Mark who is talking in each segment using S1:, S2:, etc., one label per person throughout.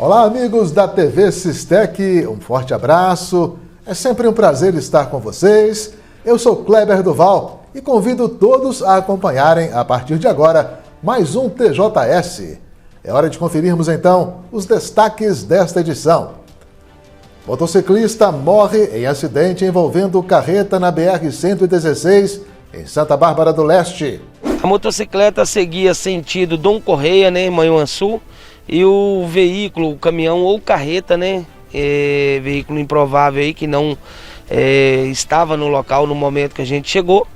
S1: Olá, amigos da TV Sistec, um forte abraço. É sempre um prazer estar com vocês. Eu sou Kleber Duval e convido todos a acompanharem, a partir de agora, mais um TJS. É hora de conferirmos, então, os destaques desta edição. Motociclista morre em acidente envolvendo carreta na BR-116, em Santa Bárbara do Leste.
S2: A motocicleta seguia sentido Dom Correia, Manhuaçu, e o veículo, o caminhão ou carreta, veículo improvável aí que não estava no local no momento que a gente chegou,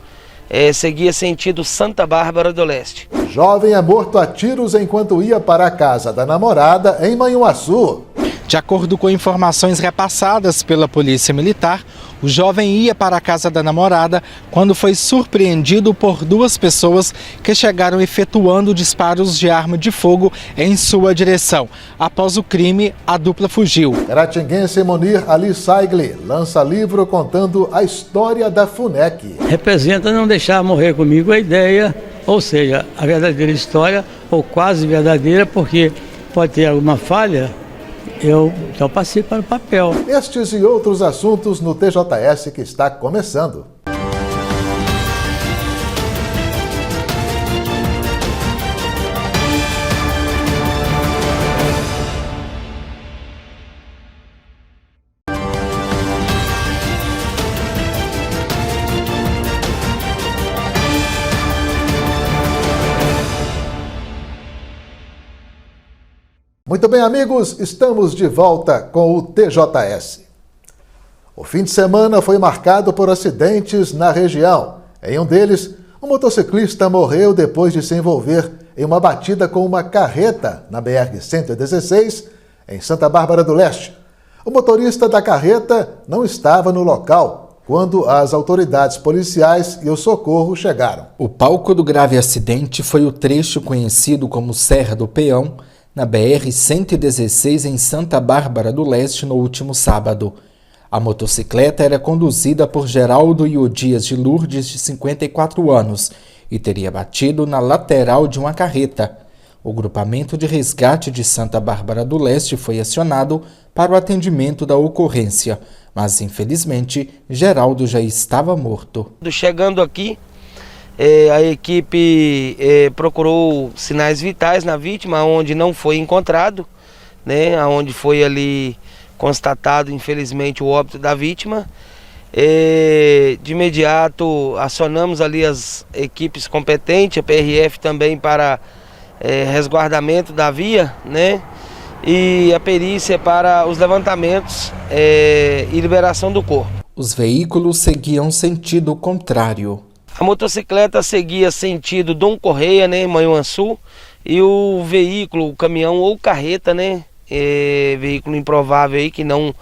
S2: seguia sentido Santa Bárbara do Leste.
S1: Jovem é morto a tiros enquanto ia para a casa da namorada em Manhuaçu.
S3: De acordo com informações repassadas pela Polícia Militar, o jovem ia para a casa da namorada quando foi surpreendido por duas pessoas que chegaram efetuando disparos de arma de fogo em sua direção. Após o crime, a dupla fugiu.
S1: Caratinguense Monir Ali Saigli lança livro contando a história da FUNEC.
S4: Representa não deixar morrer comigo a ideia, ou seja, a verdadeira história, ou quase verdadeira, porque pode ter alguma falha. Eu passei para o papel.
S1: Estes e outros assuntos no TJS que está começando. Muito bem, amigos, estamos de volta com o TJS. O fim de semana foi marcado por acidentes na região. Em um deles, um motociclista morreu depois de se envolver em uma batida com uma carreta na BR-116, em Santa Bárbara do Leste. O motorista da carreta não estava no local quando as autoridades policiais e o socorro chegaram.
S3: O palco do grave acidente foi o trecho conhecido como Serra do Peão, na BR-116 em Santa Bárbara do Leste no último sábado. A motocicleta era conduzida por Geraldo Dias de Lourdes, de 54 anos, e teria batido na lateral de uma carreta. O grupamento de resgate de Santa Bárbara do Leste foi acionado para o atendimento da ocorrência, mas infelizmente Geraldo já estava morto.
S2: Chegando aqui, a equipe procurou sinais vitais na vítima, onde não foi encontrado, onde foi ali constatado, infelizmente, o óbito da vítima. De imediato acionamos ali as equipes competentes, a PRF também para resguardamento da via, e a perícia para os levantamentos e liberação do corpo.
S3: Os veículos seguiam sentido contrário.
S2: A motocicleta seguia sentido Dom Correia, Manhuaçu, e o veículo, o caminhão ou carreta, veículo improvável aí que não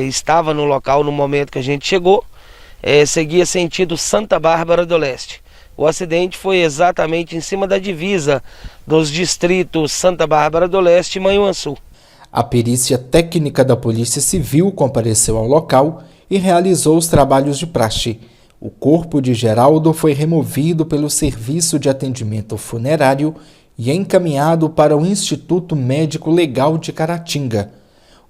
S2: estava no local no momento que a gente chegou, seguia sentido Santa Bárbara do Leste. O acidente foi exatamente em cima da divisa dos distritos Santa Bárbara do Leste e Manhuaçu.
S3: A perícia técnica da Polícia Civil compareceu ao local e realizou os trabalhos de praxe. O corpo de Geraldo foi removido pelo Serviço de Atendimento Funerário e encaminhado para o Instituto Médico Legal de Caratinga.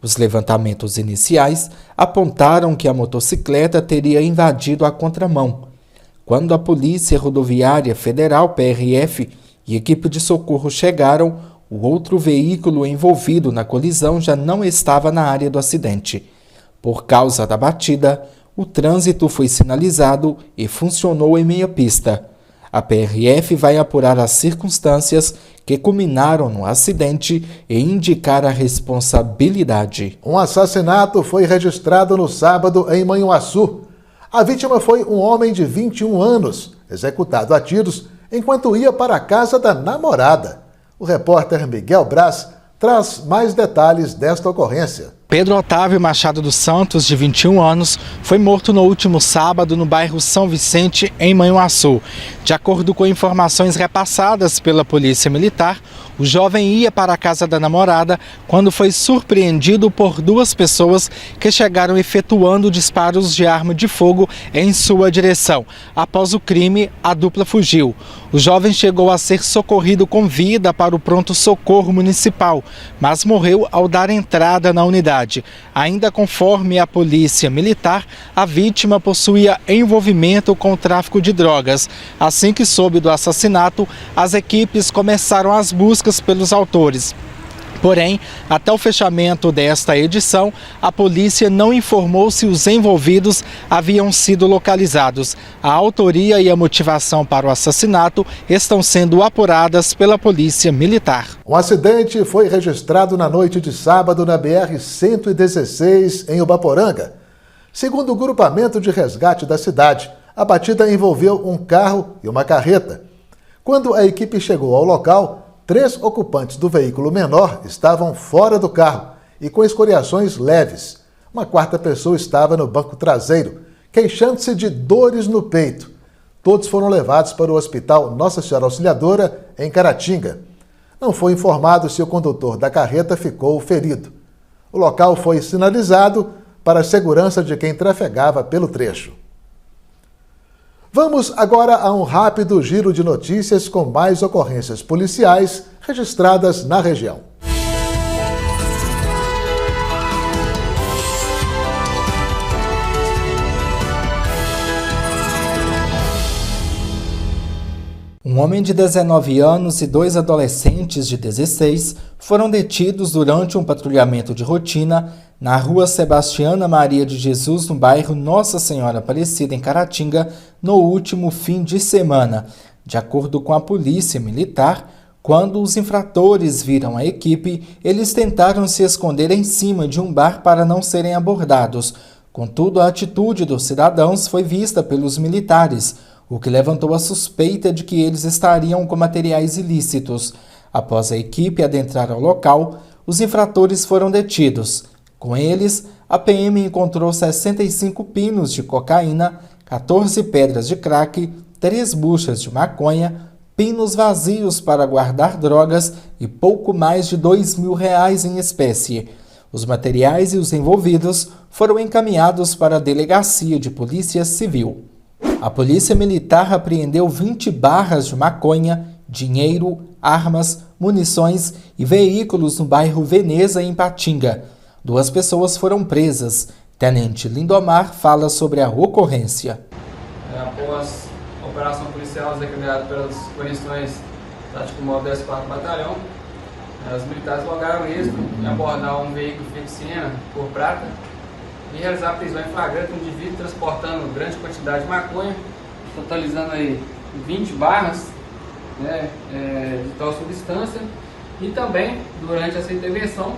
S3: Os levantamentos iniciais apontaram que a motocicleta teria invadido a contramão. Quando a Polícia Rodoviária Federal, PRF, e equipe de socorro chegaram, o outro veículo envolvido na colisão já não estava na área do acidente. Por causa da batida, o trânsito foi sinalizado e funcionou em meia pista. A PRF vai apurar as circunstâncias que culminaram no acidente e indicar a responsabilidade.
S1: Um assassinato foi registrado no sábado em Manhuaçu. A vítima foi um homem de 21 anos, executado a tiros enquanto ia para a casa da namorada. O repórter Miguel Braz traz mais detalhes desta ocorrência.
S3: Pedro Otávio Machado dos Santos, de 21 anos, foi morto no último sábado no bairro São Vicente, em Manhuaçu. De acordo com informações repassadas pela Polícia Militar, o jovem ia para a casa da namorada quando foi surpreendido por duas pessoas que chegaram efetuando disparos de arma de fogo em sua direção. Após o crime, a dupla fugiu. O jovem chegou a ser socorrido com vida para o pronto-socorro municipal, mas morreu ao dar entrada na unidade. Ainda conforme a Polícia Militar, a vítima possuía envolvimento com o tráfico de drogas. Assim que soube do assassinato, as equipes começaram as buscas pelos autores. Porém, até o fechamento desta edição, a polícia não informou se os envolvidos haviam sido localizados. A autoria e a motivação para o assassinato estão sendo apuradas pela Polícia Militar.
S1: Um acidente foi registrado na noite de sábado na BR-116, em Ubaporanga. Segundo o grupamento de resgate da cidade, a batida envolveu um carro e uma carreta. Quando a equipe chegou ao local, 3 ocupantes do veículo menor estavam fora do carro e com escoriações leves. Uma quarta pessoa estava no banco traseiro, queixando-se de dores no peito. Todos foram levados para o Hospital Nossa Senhora Auxiliadora, em Caratinga. Não foi informado se o condutor da carreta ficou ferido. O local foi sinalizado para a segurança de quem trafegava pelo trecho. Vamos agora a um rápido giro de notícias com mais ocorrências policiais registradas na região.
S3: Um homem de 19 anos e 2 adolescentes de 16 foram detidos durante um patrulhamento de rotina na rua Sebastiana Maria de Jesus, no bairro Nossa Senhora Aparecida, em Caratinga, no último fim de semana. De acordo com a Polícia Militar, quando os infratores viram a equipe, eles tentaram se esconder em cima de um bar para não serem abordados. Contudo, a atitude dos cidadãos foi vista pelos militares, o que levantou a suspeita de que eles estariam com materiais ilícitos. Após a equipe adentrar ao local, os infratores foram detidos. Com eles, a PM encontrou 65 pinos de cocaína, 14 pedras de crack, 3 buchas de maconha, pinos vazios para guardar drogas e pouco mais de R$2.000 em espécie. Os materiais e os envolvidos foram encaminhados para a Delegacia de Polícia Civil. A Polícia Militar apreendeu 20 barras de maconha, dinheiro, armas, munições e veículos no bairro Veneza, em Ipatinga. 2 pessoas foram presas. Tenente Lindomar fala sobre a ocorrência.
S5: Após a operação policial executada pelas guarnições Tático Móvel 14º Batalhão, os militares lograram êxito em abordar um veículo Fiat Siena cor prata e realizar a prisão em flagrante de um indivíduo transportando grande quantidade de maconha, totalizando aí 20 barras, de tal substância. E também, durante essa intervenção,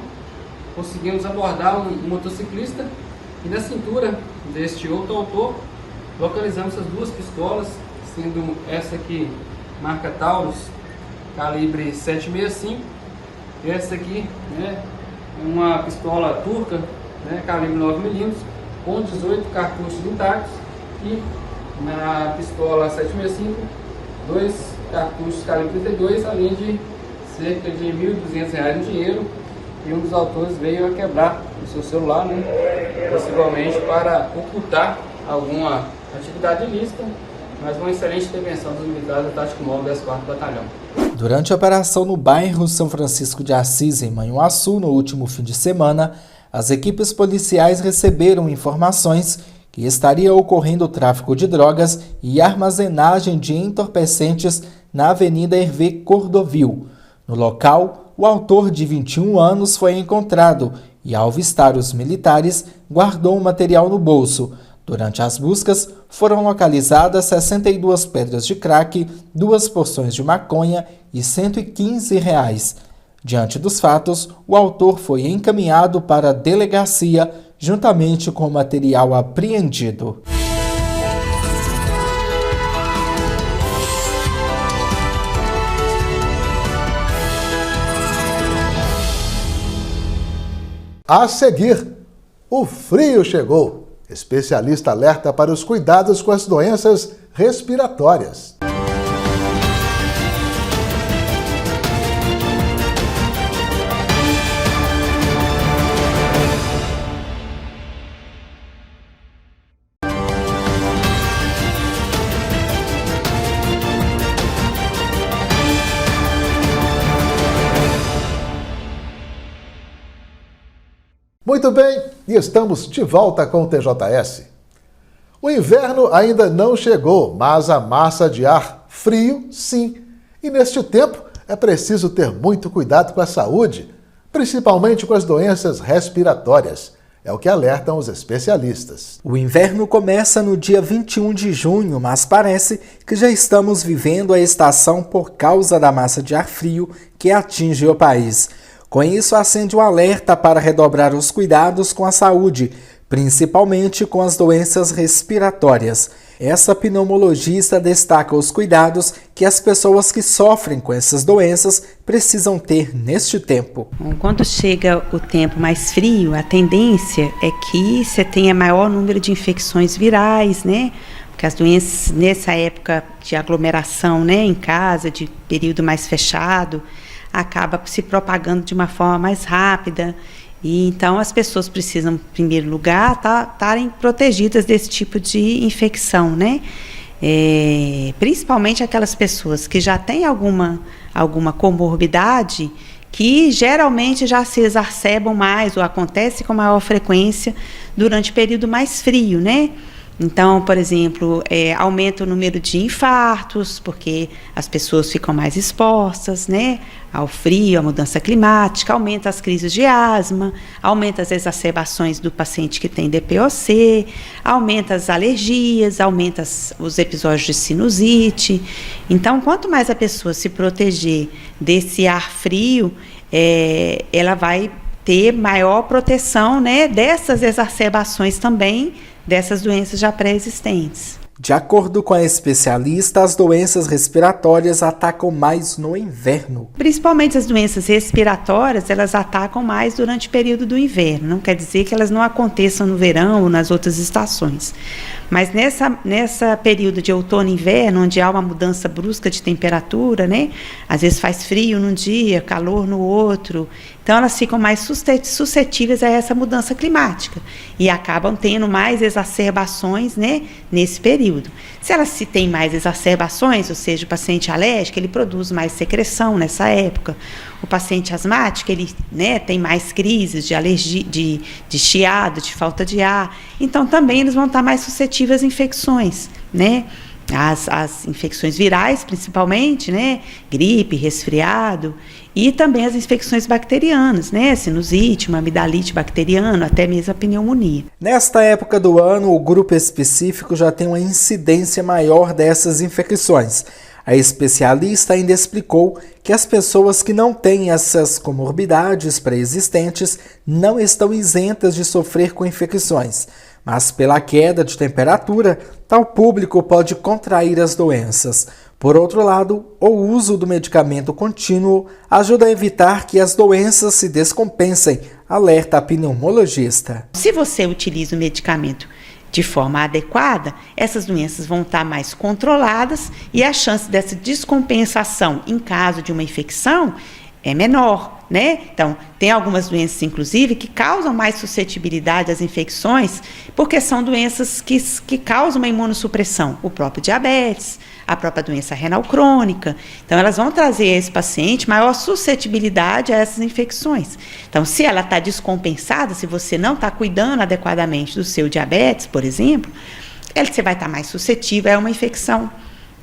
S5: conseguimos abordar um motociclista e na cintura deste outro autor localizamos as 2 pistolas, sendo essa aqui marca Taurus, calibre 7,65, e essa aqui uma pistola turca, calibre 9mm, com 18 cartuchos intactos, e na pistola 7,65, 2 cartuchos calibre 32, além de cerca de R$1.200 em dinheiro. E um dos autores veio a quebrar o seu celular, possivelmente para ocultar alguma atividade ilícita, mas uma excelente intervenção dos militares do Tático Móvel 14º Batalhão.
S3: Durante a operação no bairro São Francisco de Assis, em Manhuaçu, no último fim de semana, as equipes policiais receberam informações que estaria ocorrendo tráfico de drogas e armazenagem de entorpecentes na Avenida Hervé Cordovil. No local, o autor de 21 anos foi encontrado e, ao avistar os militares, guardou o material no bolso. Durante as buscas, foram localizadas 62 pedras de crack, 2 porções de maconha e R$115. Diante dos fatos, o autor foi encaminhado para a delegacia, juntamente com o material apreendido.
S1: A seguir, o frio chegou. Especialista alerta para os cuidados com as doenças respiratórias. Muito bem, e estamos de volta com o TJS. O inverno ainda não chegou, mas a massa de ar frio, sim. E neste tempo é preciso ter muito cuidado com a saúde, principalmente com as doenças respiratórias. É o que alertam os especialistas.
S3: O inverno começa no dia 21 de junho, mas parece que já estamos vivendo a estação por causa da massa de ar frio que atinge o país. Com isso, acende um alerta para redobrar os cuidados com a saúde, principalmente com as doenças respiratórias. Essa pneumologista destaca os cuidados que as pessoas que sofrem com essas doenças precisam ter neste tempo.
S6: Quando chega o tempo mais frio, a tendência é que você tenha maior número de infecções virais, né? Porque as doenças nessa época de aglomeração, né, em casa, de período mais fechado, acaba se propagando de uma forma mais rápida. E então as pessoas precisam, em primeiro lugar, estarem protegidas desse tipo de infecção, né? Principalmente aquelas pessoas que já têm alguma comorbidade, que geralmente já se exacerbam mais ou acontece com maior frequência durante o período mais frio, né? Então, por exemplo, aumenta o número de infartos, porque as pessoas ficam mais expostas, né, ao frio, à mudança climática, aumenta as crises de asma, aumenta as exacerbações do paciente que tem DPOC, aumenta as alergias, aumenta os episódios de sinusite. Então, quanto mais a pessoa se proteger desse ar frio, ela vai ter maior proteção, né, dessas exacerbações também, dessas doenças já pré-existentes.
S3: De acordo com a especialista, as doenças respiratórias atacam mais no inverno.
S6: Principalmente as doenças respiratórias, elas atacam mais durante o período do inverno. Não quer dizer que elas não aconteçam no verão ou nas outras estações. Mas nessa período de outono e inverno, onde há uma mudança brusca de temperatura, né? Às vezes faz frio num dia, calor no outro. Então elas ficam mais suscetíveis a essa mudança climática e acabam tendo mais exacerbações, né, nesse período. Se elas se tem mais exacerbações, ou seja, o paciente alérgico, ele produz mais secreção nessa época. O paciente asmático, ele, né, tem mais crises de alergia, de chiado, de falta de ar. Então também eles vão estar mais suscetíveis a infecções, né? As infecções virais, principalmente, né? Gripe, resfriado, e também as infecções bacterianas, né? Sinusite, uma amidalite bacteriana, até mesmo a pneumonia.
S3: Nesta época do ano, o grupo específico já tem uma incidência maior dessas infecções. A especialista ainda explicou que as pessoas que não têm essas comorbidades pré-existentes não estão isentas de sofrer com infecções, mas pela queda de temperatura, tal público pode contrair as doenças. Por outro lado, o uso do medicamento contínuo ajuda a evitar que as doenças se descompensem, alerta a pneumologista.
S6: Se você utiliza o medicamento de forma adequada, essas doenças vão estar mais controladas e a chance dessa descompensação em caso de uma infecção é menor, né? Então, tem algumas doenças, inclusive, que causam mais suscetibilidade às infecções, porque são doenças que causam uma imunossupressão. O próprio diabetes, a própria doença renal crônica. Então, elas vão trazer a esse paciente maior suscetibilidade a essas infecções. Então, se ela está descompensada, se você não está cuidando adequadamente do seu diabetes, por exemplo, você vai estar mais suscetível a uma infecção,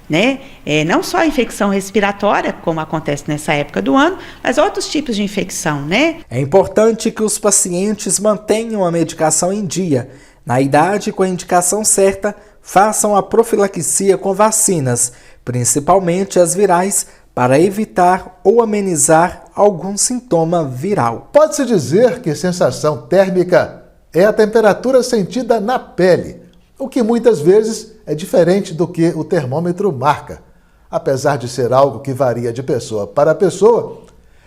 S6: né? Não só a infecção respiratória, como acontece nessa época do ano, mas outros tipos de infecção, né?
S3: É importante que os pacientes mantenham a medicação em dia. Na idade com a indicação certa, façam a profilaxia com vacinas, principalmente as virais, para evitar ou amenizar algum sintoma viral.
S1: Pode-se dizer que sensação térmica é a temperatura sentida na pele, o que muitas vezes é diferente do que o termômetro marca. Apesar de ser algo que varia de pessoa para pessoa,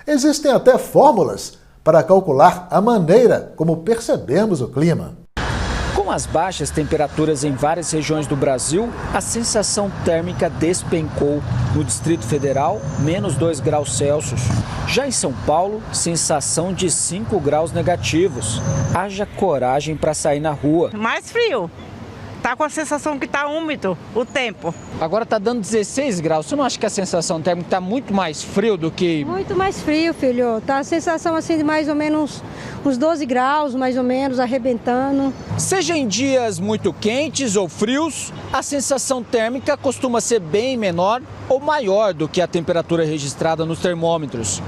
S1: existem até fórmulas para calcular a maneira como percebemos o clima.
S7: Com as baixas temperaturas em várias regiões do Brasil, a sensação térmica despencou. No Distrito Federal, menos 2 graus Celsius. Já em São Paulo, sensação de 5 graus negativos. Haja coragem para sair na rua.
S8: Mais frio. Tá com a sensação que tá úmido o tempo.
S7: Agora tá dando 16 graus. Você não acha que a sensação térmica tá muito mais frio do que...
S9: Muito mais frio, filho. Tá a sensação assim de mais ou menos uns 12 graus, mais ou menos, arrebentando.
S7: Seja em dias muito quentes ou frios, a sensação térmica costuma ser bem menor ou maior do que a temperatura registrada nos termômetros.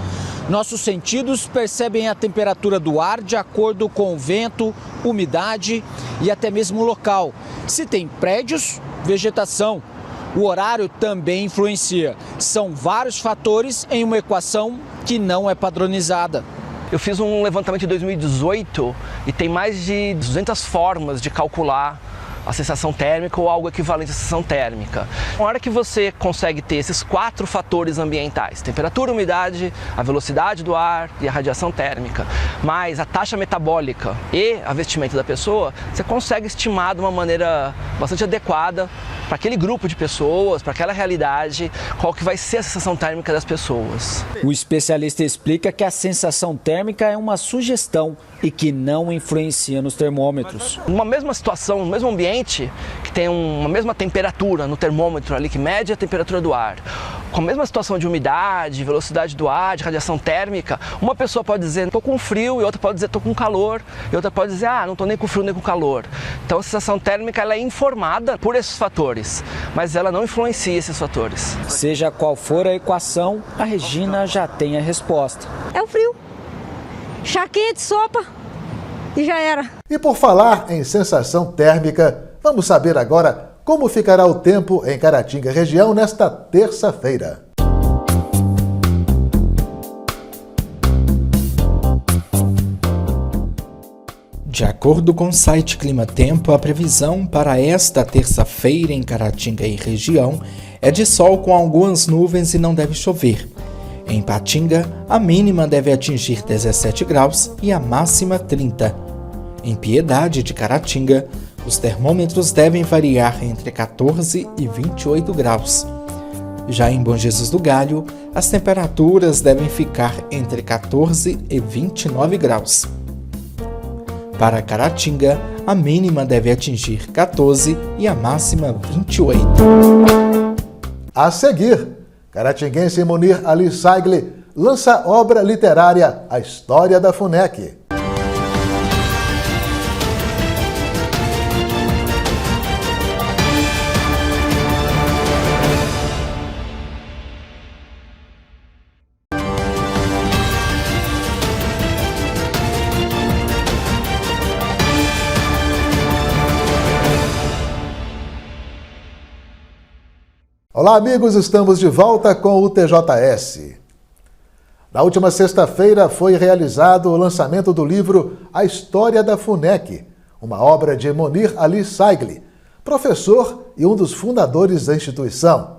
S7: Nossos sentidos percebem a temperatura do ar de acordo com o vento, umidade e até mesmo o local. Se tem prédios, vegetação. O horário também influencia. São vários fatores em uma equação que não é padronizada.
S10: Eu fiz um levantamento em 2018 e tem mais de 200 formas de calcular a sensação térmica ou algo equivalente à sensação térmica. Na hora que você consegue ter esses 4 fatores ambientais, temperatura, umidade, a velocidade do ar e a radiação térmica, mais a taxa metabólica e a vestimenta da pessoa, você consegue estimar de uma maneira bastante adequada para aquele grupo de pessoas, para aquela realidade, qual que vai ser a sensação térmica das pessoas.
S7: O especialista explica que a sensação térmica é uma sugestão e que não influencia nos termômetros.
S10: Numa mesma situação, no mesmo ambiente, que tem uma mesma temperatura no termômetro ali, que mede a temperatura do ar, com a mesma situação de umidade, velocidade do ar, de radiação térmica, uma pessoa pode dizer, estou com frio, e outra pode dizer, estou com calor, e outra pode dizer, não estou nem com frio nem com calor. Então a sensação térmica ela é informada por esses fatores, mas ela não influencia esses fatores.
S7: Seja qual for a equação, a Regina já tem a resposta.
S9: É o frio. Chá quente, sopa e já era.
S1: E por falar em sensação térmica, vamos saber agora como ficará o tempo em Caratinga região nesta terça-feira.
S3: De acordo com o site Clima Tempo, a previsão para esta terça-feira em Caratinga e região é de sol com algumas nuvens e não deve chover. Em Patinga, a mínima deve atingir 17 graus e a máxima 30. Em Piedade de Caratinga, os termômetros devem variar entre 14 e 28 graus. Já em Bom Jesus do Galho, as temperaturas devem ficar entre 14 e 29 graus. Para Caratinga, a mínima deve atingir 14 e a máxima 28.
S1: A seguir, caratinguense Munir Ali Saigli lança obra literária A História da FUNEC. Olá, amigos, estamos de volta com o TJS. Na última sexta-feira foi realizado o lançamento do livro A História da FUNEC, uma obra de Munir Ali Saigli, professor e um dos fundadores da instituição.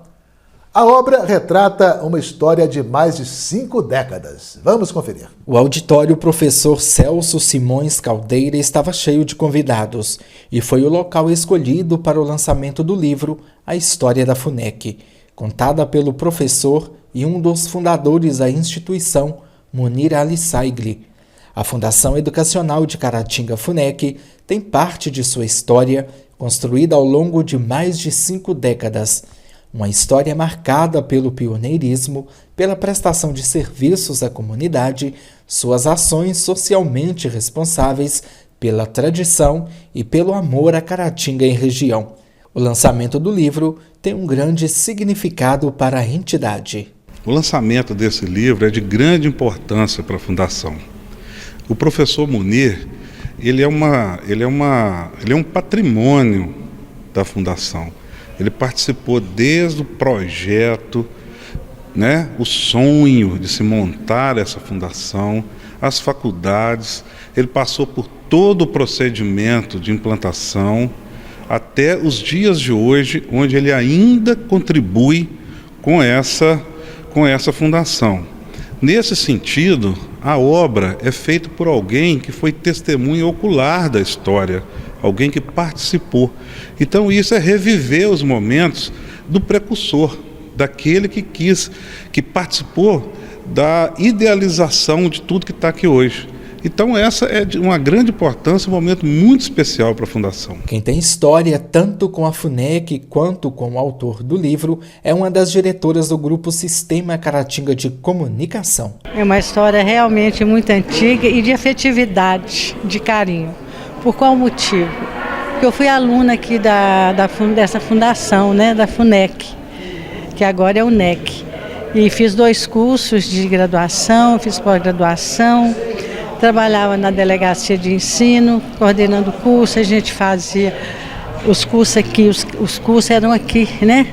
S1: A obra retrata uma história de mais de 5 décadas. Vamos conferir.
S3: O auditório Professor Celso Simões Caldeira estava cheio de convidados e foi o local escolhido para o lançamento do livro A História da FUNEC, contada pelo professor e um dos fundadores da instituição, Munir Ali Saigli. A Fundação Educacional de Caratinga FUNEC tem parte de sua história construída ao longo de mais de 5 décadas. Uma história marcada pelo pioneirismo, pela prestação de serviços à comunidade, suas ações socialmente responsáveis, pela tradição e pelo amor a Caratinga e região. O lançamento do livro tem um grande significado para a entidade.
S11: O lançamento desse livro é de grande importância para a Fundação. O professor Munir, ele é um patrimônio da Fundação. Ele participou desde o projeto, o sonho de se montar essa fundação, as faculdades. Ele passou por todo o procedimento de implantação até os dias de hoje, onde ele ainda contribui com essa fundação. Nesse sentido, a obra é feita por alguém que foi testemunha ocular da história, alguém que participou. Então isso é reviver os momentos do precursor, daquele que participou da idealização de tudo que está aqui hoje. Então essa é de uma grande importância, um momento muito especial para a Fundação.
S3: Quem tem história tanto com a FUNEC quanto com o autor do livro é uma das diretoras do grupo Sistema Caratinga de Comunicação.
S12: É uma história realmente muito antiga e de afetividade, de carinho. Por qual motivo? Porque eu fui aluna aqui dessa fundação, né, da FUNEC, que agora é o NEC. E fiz 2 cursos de graduação, fiz pós-graduação. Trabalhava na delegacia de ensino, coordenando curso, a gente fazia os cursos aqui, os cursos eram aqui, né?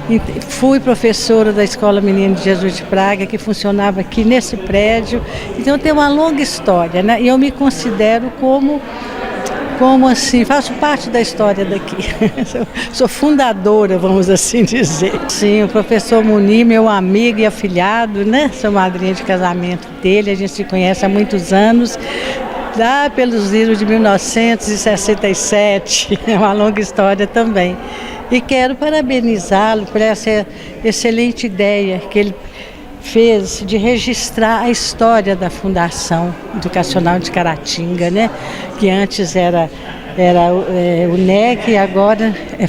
S12: E fui professora da Escola Menino de Jesus de Praga, que funcionava aqui nesse prédio. Então tem uma longa história, né? E eu me considero como assim, faço parte da história daqui. Sou fundadora, vamos assim dizer. Sim, o professor Munir, meu amigo e afilhado, né? Sou madrinha de casamento dele, a gente se conhece há muitos anos, lá pelos idos de 1967, é uma longa história também. E quero parabenizá-lo por essa excelente ideia que ele fez de registrar a história da Fundação Educacional de Caratinga, né? Que antes era o NEC e agora é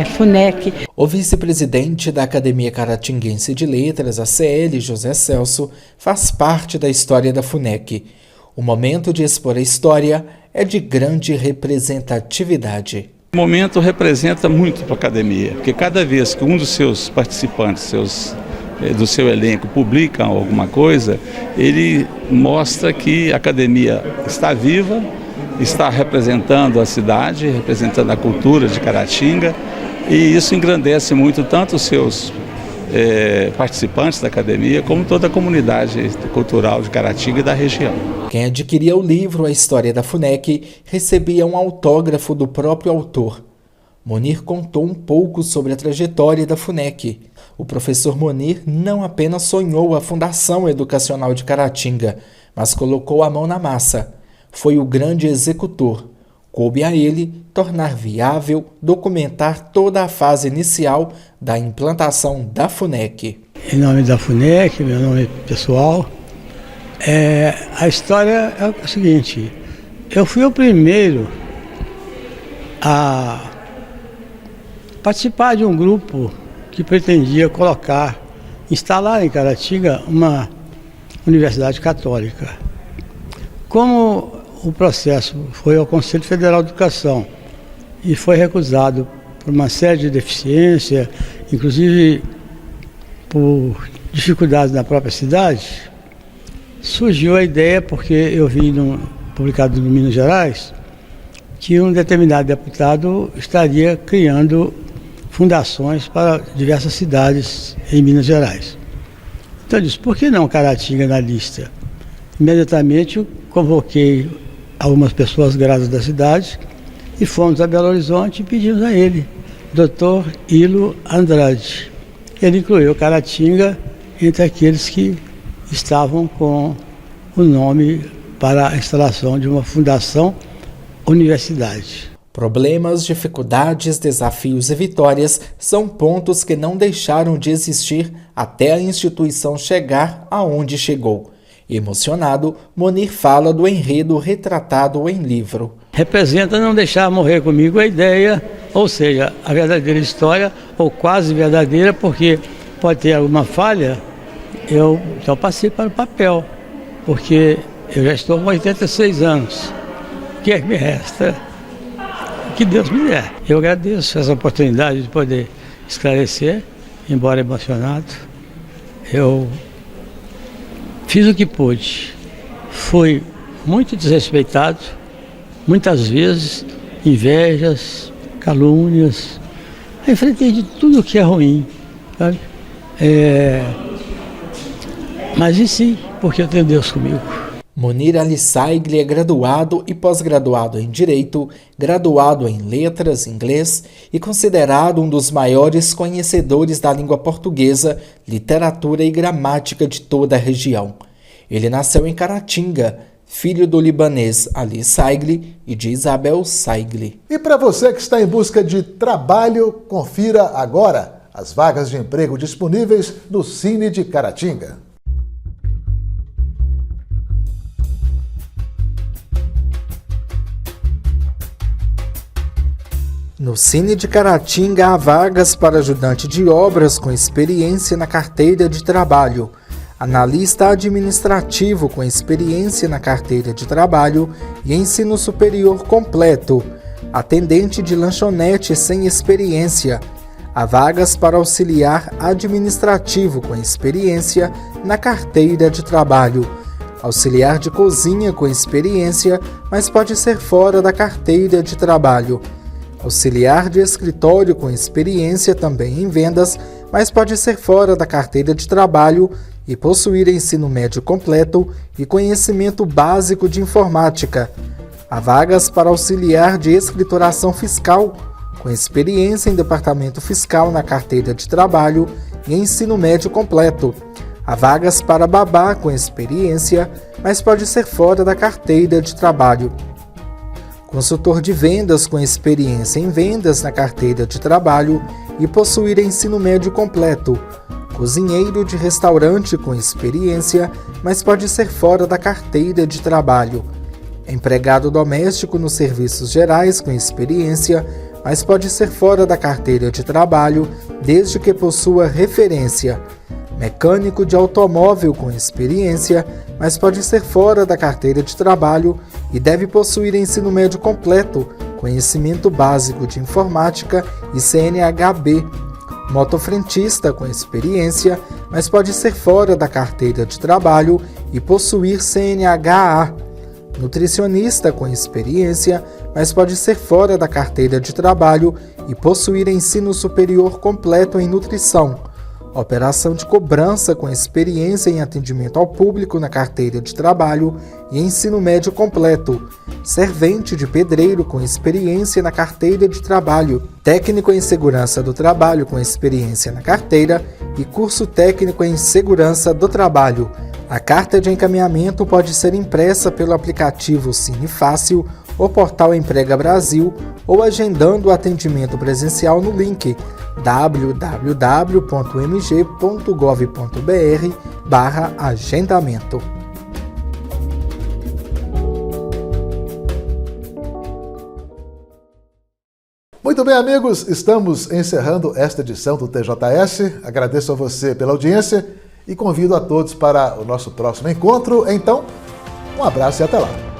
S12: FUNEC.
S3: O vice-presidente da Academia Caratinguense de Letras, a CL, José Celso, faz parte da história da FUNEC. O momento de expor a história é de grande representatividade.
S13: O momento representa muito para a academia, porque cada vez que um dos seus participantes, do seu elenco publicam alguma coisa, ele mostra que a academia está viva, está representando a cidade, representando a cultura de Caratinga, e isso engrandece muito tanto os seus participantes da academia, como toda a comunidade cultural de Caratinga e da região.
S3: Quem adquiria o livro A História da FUNEC recebia um autógrafo do próprio autor. Munir contou um pouco sobre a trajetória da FUNEC. O professor Munir não apenas sonhou a Fundação Educacional de Caratinga, mas colocou a mão na massa. Foi o grande executor. Coube a ele tornar viável, documentar toda a fase inicial da implantação da FUNEC.
S4: Em nome da FUNEC, meu nome pessoal, a história é o seguinte: eu fui o primeiro a participar de um grupo que pretendia instalar em Caratinga uma universidade católica. Como o processo foi ao Conselho Federal de Educação e foi recusado por uma série de deficiências, inclusive por dificuldades na própria cidade, surgiu a ideia, porque eu vi publicado no Minas Gerais, que um determinado deputado estaria criando fundações para diversas cidades em Minas Gerais. Então eu disse, por que não Caratinga na lista? Imediatamente eu convoquei algumas pessoas gradas da cidade e fomos a Belo Horizonte e pedimos a ele, Dr. Hilo Andrade. Ele incluiu Caratinga entre aqueles que estavam com o nome para a instalação de uma fundação universidade.
S3: Problemas, dificuldades, desafios e vitórias são pontos que não deixaram de existir até a instituição chegar aonde chegou. Emocionado, Munir fala do enredo retratado em livro.
S4: Representa não deixar morrer comigo a ideia, ou seja, a verdadeira história, ou quase verdadeira, porque pode ter alguma falha, eu passei para o papel, porque eu já estou com 86 anos. O que é que me resta? Que Deus me der. Eu agradeço essa oportunidade de poder esclarecer, embora emocionado. Eu fiz o que pude. Fui muito desrespeitado, muitas vezes, invejas, calúnias. Enfrentei de tudo que é ruim, sabe? Mas e sim, porque eu tenho Deus comigo.
S3: Munir Ali-Saigli é graduado e pós-graduado em Direito, graduado em Letras, Inglês e considerado um dos maiores conhecedores da língua portuguesa, literatura e gramática de toda a região. Ele nasceu em Caratinga, filho do libanês Ali-Saigli e de Isabel Saigli.
S1: E para você que está em busca de trabalho, confira agora as vagas de emprego disponíveis no Cine de Caratinga.
S3: No Cine de Caratinga há vagas para ajudante de obras com experiência na carteira de trabalho, analista administrativo com experiência na carteira de trabalho e ensino superior completo, atendente de lanchonete sem experiência. Há vagas para auxiliar administrativo com experiência na carteira de trabalho, auxiliar de cozinha com experiência, mas pode ser fora da carteira de trabalho. Auxiliar de escritório com experiência também em vendas, mas pode ser fora da carteira de trabalho e possuir ensino médio completo e conhecimento básico de informática. Há vagas para auxiliar de escrituração fiscal, com experiência em departamento fiscal na carteira de trabalho e ensino médio completo. Há vagas para babá com experiência, mas pode ser fora da carteira de trabalho. Consultor de vendas com experiência em vendas na carteira de trabalho e possuir ensino médio completo. Cozinheiro de restaurante com experiência, mas pode ser fora da carteira de trabalho. Empregado doméstico nos serviços gerais com experiência, mas pode ser fora da carteira de trabalho, desde que possua referência. Mecânico de automóvel com experiência, mas pode ser fora da carteira de trabalho e deve possuir ensino médio completo, conhecimento básico de informática e CNHB. Motofrentista com experiência, mas pode ser fora da carteira de trabalho e possuir CNHA. Nutricionista com experiência, mas pode ser fora da carteira de trabalho e possuir ensino superior completo em nutrição. Operação de cobrança com experiência em atendimento ao público na carteira de trabalho e ensino médio completo. Servente de pedreiro com experiência na carteira de trabalho. Técnico em segurança do trabalho com experiência na carteira e curso técnico em segurança do trabalho. A carta de encaminhamento pode ser impressa pelo aplicativo Cine Fácil ou portal Emprega Brasil ou agendando o atendimento presencial no link www.mg.gov.br/agendamento.
S1: Muito bem, amigos, estamos encerrando esta edição do TJS. Agradeço a você pela audiência e convido a todos para o nosso próximo encontro. Então, um abraço e até lá.